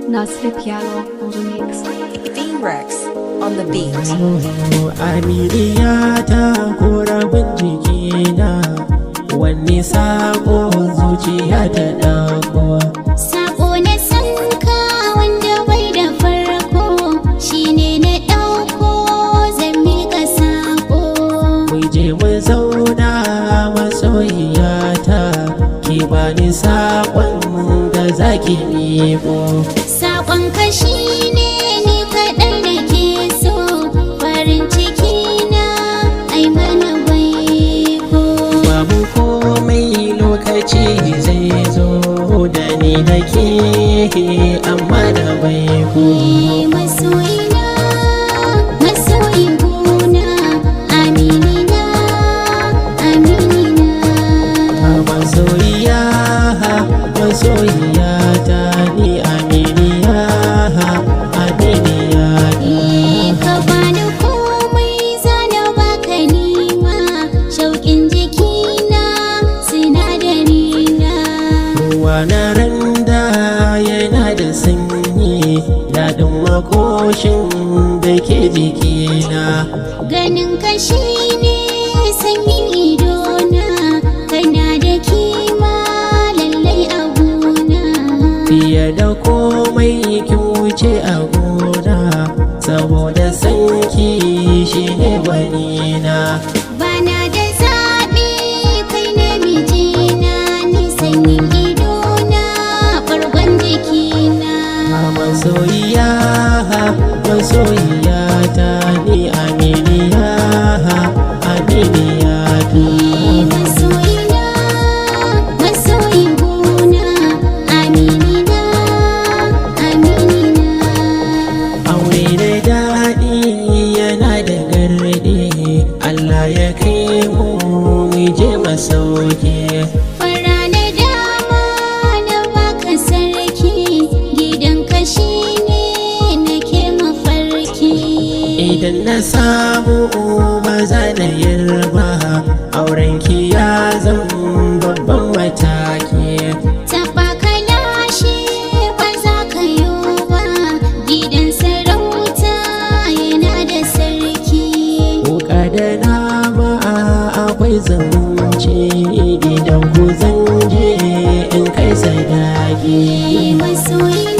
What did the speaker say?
Nasri Piano on the mix. Dean Rex on the beat. Aminiya ta kora jikina, wanne sako zuciya ta ɗauko. Sako na sanka wanda bai da farko, shine na ɗauko zan miƙa sako. Mu je mu zauna masoyiyata, ki bani sakon da zaki miƙo. Sakon ka shine ni kaɗai da ke so, farin ciki na ai mana baiko. Babu komai lokaci zai zo da ni da ke amma da baiko. Masoyina, masoyi gona, aminina, aminina. Masoyiya, masoyiya ta ni aminiya, aminiya ta. Ka bani komai zana baka nima, shauƙin jikina sinadari na. Ruwa na randa yana da sanyi, daɗin makoshin da ke jikina. Ganin ka shine sanyin idona, kana da kima lallai a gona. Fiye da komai kin wuce a gona, saboda sanki shi ne gwanina. Bana da zaɓi kai na mijina, ni sanyin idona ɓargon jikina. Masoyiya, masoyiya ta ni aminiya, aminiya ta. Masoyina, masoyi gona, aminina, aminina. Aure da daɗi yana da garɗi, Allah ya kai mu je masauki. Fara da dama na baka sarki, gidanka shine nake mafarki. Idan na samu ba za na yarba, aurenki ya zama babban mataki. Taɓa ka lashe ba za ka yo ba, gidan sarauta yana da sarki. Kuka da nama akwai zumunci, gidan ku zan je in kai sadaki. Masoyina,